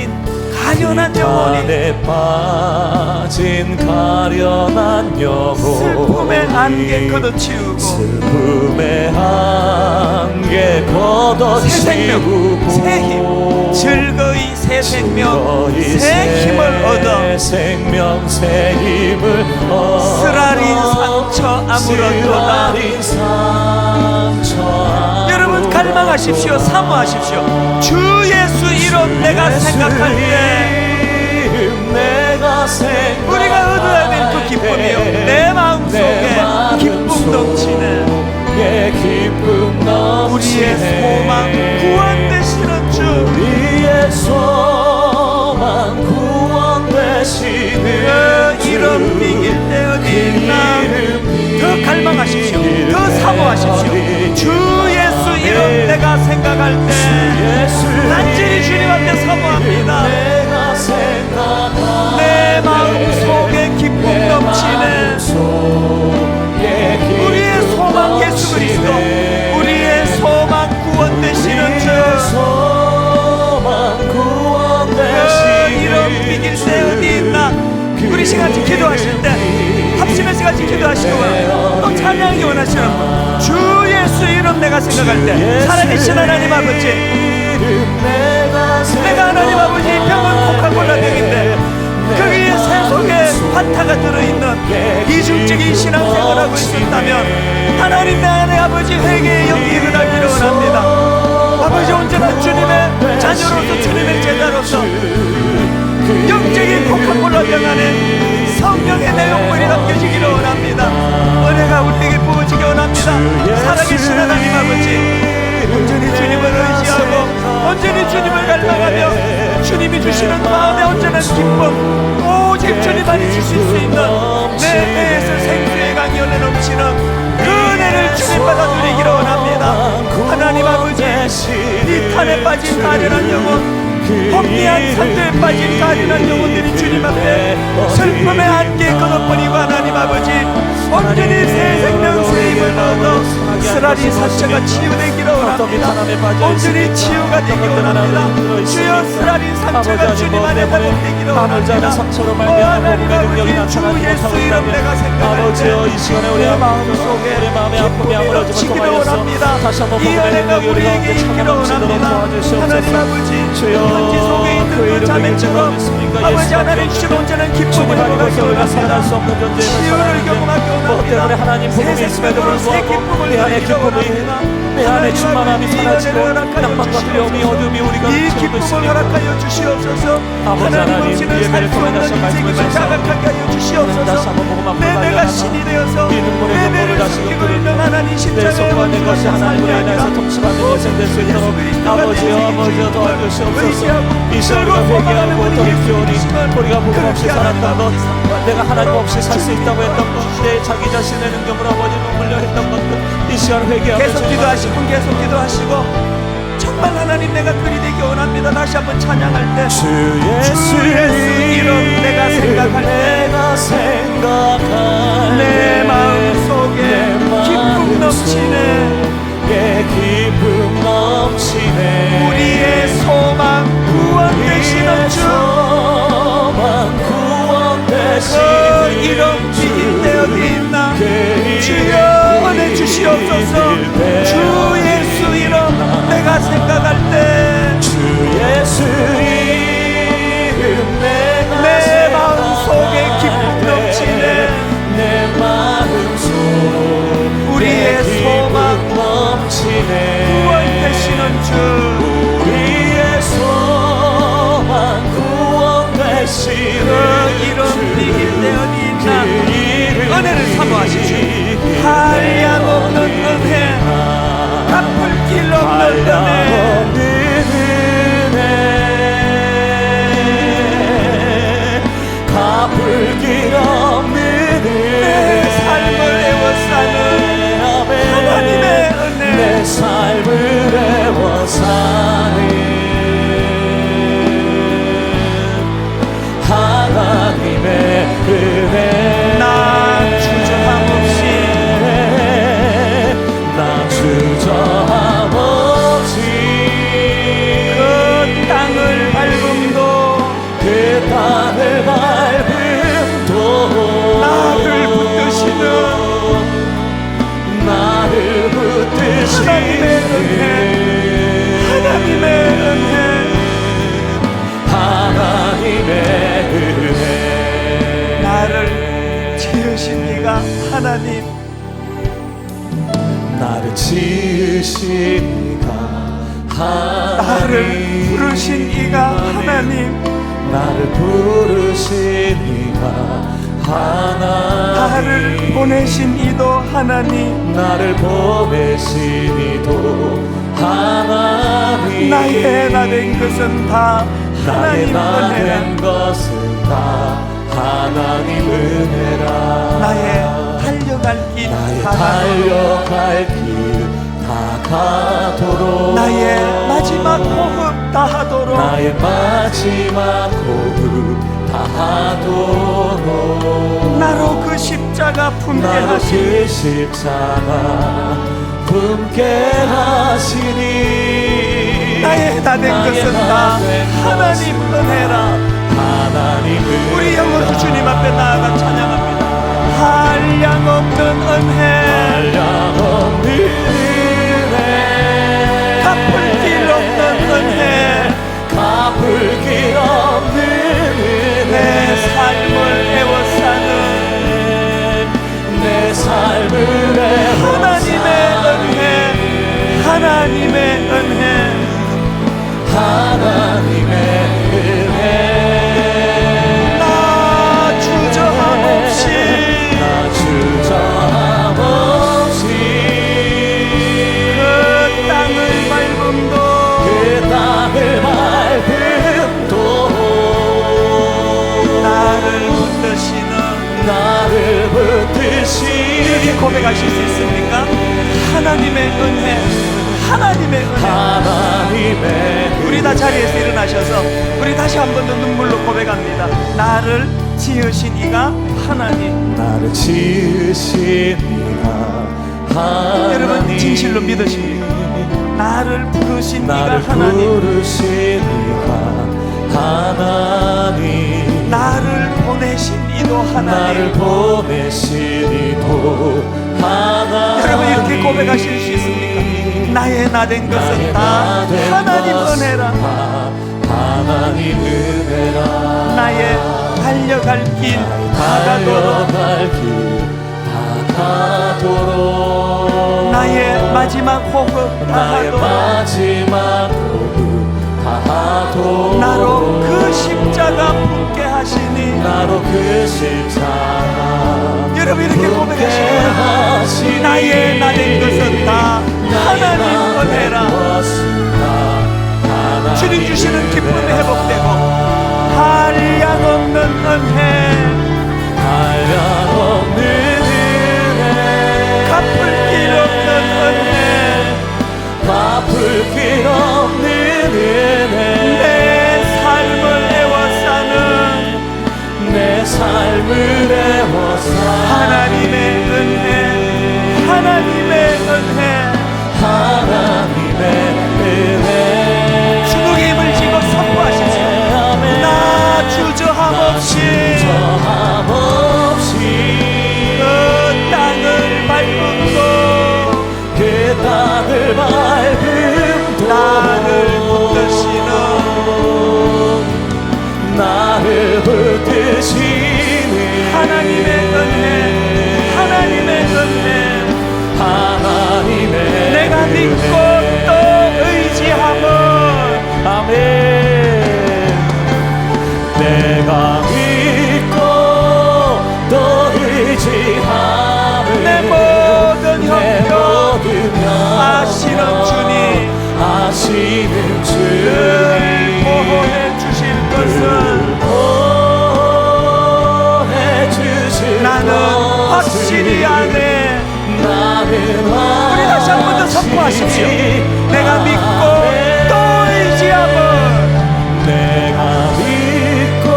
가련한 영혼이, 비탄에 빠진 가련한 영혼, 슬픔의 안개 걷어치우고, 슬픔의 안개 걷어치우고, 새 힘, 즐거이 새 생명 새 힘을 얻어 생명 새 힘을 얻어 쓰라린 상처 아무렇도다. 여러분 갈망하십시오. 사모하십시오. 주 예수 이름 내가 생각할 때 우리가 얻어야 될 그 기쁨이요, 내 마음속에 기쁨 넘치네. 우리의 소망 구원 되시는 주, 우리의 소망 구원 되시는 그 이름 비길 때 어디 있나. 더 갈망하십시오. 더 사모하십시오. 주 예수 이름 내가 생각할 때 간절히 주님 앞에 사모합니다. 내 마음 속에 기쁨 넘치네. 우리의 소망 예수 그리스도, 우리의 소망 구원 되시는 주, 그 이름 비길 때 어디 있나. 우리 시간같이 기도하실 때 합심해서 같이 기도하시고 또 찬양하기 원하시는 분, 주 예수 이름 내가 생각할 때 살아계신 하나님 아버지, 내가 하나님 아버지 병은 코카콜라 병인데 거기에 새 속에 환타가 성령의 내용물이 넘겨지기를 원합니다. 은혜가 우리에게 부어지기 원합니다. 살아계신 하나님 아버지, 온전히 주님을 의지하고 온전히 주님을 갈망하며 주님이 주시는 마음에 온전한 기쁨, 오직 주님만이 주실 수 있는 내 배에서 생수의 강이 흘러 넘치는 그 은혜를 주님받아 누리기를 원합니다. 하나님 아버지, 이 탄에 빠진 가련한 영혼, 혼미한 산도에 빠진 가련한 영혼들이 주님 앞에 슬픔의 안개에 끊어버리고 하나님 아버지, 온전히 새 생명 새 힘을 얻어 쓰라린 상처가 치유되기를 원합니다. 온전히 치유가 되기를 원합니다. 주여, 쓰라린 상처가 주님 안에 회복되기를 원합니다. 하나님 아버지, 주 예수 이름 내가 생각할 때 이 시간에 우리 마음속에 마음의 아픔이 넘치기를 원합니다. 이 은혜가 우리에게 있기를 원합니다. 하나님 아버지, 현지 속에 있는 그 자매처럼 아버지 하나님 주신 온전한 기쁨을 경험하기 원합니다. 치유를 경험하기 원합니다. 하나님 새 복음이 있음에도 생명으로 새 불구하고 기쁨을 내 안에 누리기를 기쁨이, 원합니다. 내 안에 충만함이 사라지고 허락하여 낭만과 두려움이 어둠이 우리가 이 채우고 기쁨을 있으니 허락하여 주시옵소서. 아버지 하나님 하나님, 없이는 예배를 살 수 통해 없는 다시 인생임을 말씀해 자각하게 하여 다시 주시옵소서. 한번 복음 앞으로 내 배가 달려나가 신이 되어서 이 눈물의 내 배를 눈물을 다시 숨기고 걷는 있는 하나님 내 십자가의 속과 내 것이 하나님으로 인해서 통치받는 인생 될 수 있도록 아버지여 도와주시옵소서. 이 시간 우리가 회개하고 돌이키오니 우리가 복음 없이 살았던 것, 내가 하나님 없이 살 수 있다고 했던 것, 내 자기 자신의 능력으로 아버지 눈물려 했던 것들, 이 시간 회개하고 계속 기도하시고 계속 기도하시고 정말 하나님 내가 그리 되기 원합니다. 다시 한번 찬양할 때 주 예수 이름 내가 생각할 때 내 마음속에 기쁨 넘치네. 기쁨 넘치네. 우리의 소망 구원 되시는 주, 그 이름 비길 때 어디 있나. 주여 은혜 주시옵소서. 주 예수 이름 내가 생각할 때 주 예수 이름 내 마음속에 기쁨 넘치네. 내 마음속 우리의 소망 넘치네. 구원 되시는 주, 우리의 소망 구원 되시는 그 이름 비길 때 어디 있나. 은혜를 사모하십시오. 한량 없는 은혜, 갚을 길 없는 은혜, 갚을 길 없는 은혜, 내 삶을 애워싸는 하나님의 은혜, 내 삶을 애워싸는 하나님의 은혜. 나 주저함 없이 나 주저함 없이 그 땅을 밟음도 그 땅을 밟음도 나를 붙드시는 나를 하나님의 은혜, 하나님의 은혜, 하나님의 은혜. 나를 지으신 이가 하나님, 나를 지으신 이가 하나님, 나를 부르신 이가 하나님, 나를 부르신 이가 하나님, 나를 보내신 이도 하나님, 나를 보내신 이도 하나님, 나의 나 된 것은 다 나의 하나님 나 된 은혜라. 것은 다 하나님 은혜라. 나의 달려갈 길 나의 다 달려갈 길 다 가도록, 나의 마지막 호흡 다 하도록, 나의 마지막 호흡 다 하도록, 나로 그 십자가 품게 나로 하시니 그 십자가 품게 하시니, 나의 다 된 것은 다 하나님 은혜라. 하나님 은혜라. 우리 영으로 주님 앞에 나아가 찬양합니다. 한량 없는 은혜, 한량 없는 은혜, 갚을 길 없는 은혜, 갚을 길 없는 은혜, 내 삶을 애워싸는 내 삶을 하나님의 은혜, 하나님의 은혜, 하나님의 은혜. 나 주저함 고백하실 수 있습니까? 하나님의 은혜, 하나님의 은혜. 하나님의 우리 다 자리에서 일어나셔서 우리 다시 한 번 더 눈물로 고백합니다. 나를 지으신 이가 하나님. 나를 지으신 이가 하나님. 여러분 진실로 믿으십니까? 나를 부르신 이가 나를 하나님. 부르신 이가 하나님. 나를 보내신 이도 나를 하나님. 보내신 이도 하나님. 여러분 이렇게 고백하실 수 있습니까? 나의 나 된 것은 다 하나님 은혜라. 하나님 은혜라. 나의 달려갈 길 다가도록, 달려갈 길 다가도록. 나의 마지막 호흡 나의 다하도록, 마지막 호흡 다하도록. 나로 그 십자가 붙게 하시니. 나로 그 십자가 여러분 이렇게 고백하시면 나의 나 된 것은 다 하나님 은혜라. 주님 주시는 기쁨이 회복되고 한량없는 은혜, 한량없는 은혜, 갚을 길 없는 은혜, 갚을 길 없는 은혜. 내 삶을 애워싸는 내 삶을 애워싸는 하나님의 은혜, 하나님의 은혜. 하나님의 은혜. 주님의 힘을 지고 선포하십시오. 나 주저함 없이 저함 없이 그 땅을 밟음도, 그 땅을 밟음도 나를 붙드시는, 나를 붙드시는 하나님의 은혜, 하나님의 은혜. 하나님의 내가 믿고 은혜. 또 의지함은, 아멘. 내가 믿고 또 의지함을 내 모든 형편 아시는 주님, 아시는 늘 주님 보호해 주실 것은 보호해 주실 나는 확실히 아네. 나는 우리 다시 한 번 더 선포하십시오. 내가 믿고 또 의지함은, 내가 믿고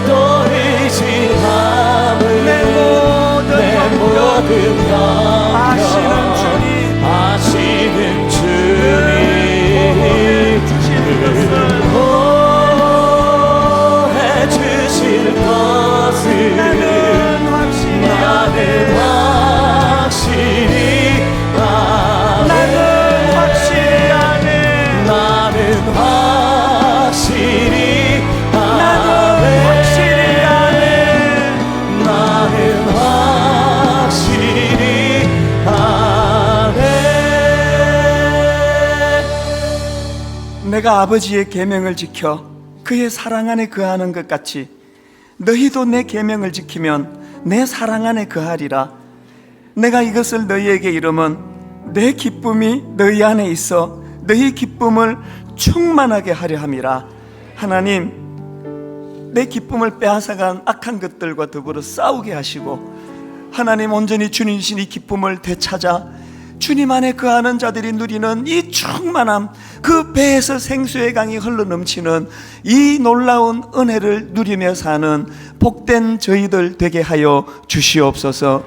또 의지함을 내 모든 형편 아시는 주님, 아시는 보호해 주님 주실 것은 보호해 주실 것을 나는 확실히 아네. 나는 확실히 아네. 나는 확실히 나는 확실히 아네. 나는 확실히 아네. 내가 아버지의 계명을 지켜 그의 사랑 안에 거하는 것 같이 너희도 내 계명을 지키면 내 사랑 안에 거하리라. 내가 이것을 너희에게 이름은 내 기쁨이 너희 안에 있어 너희 기쁨을 충만하게 하려 함이라. 하나님, 내 기쁨을 빼앗아간 악한 것들과 더불어 싸우게 하시고, 하나님 온전히 주님이신 이 기쁨을 되찾아 주님 안에 거하는 자들이 누리는 이 충만함, 그 배에서 생수의 강이 흘러넘치는 이 놀라운 은혜를 누리며 사는 복된 저희들 되게 하여 주시옵소서.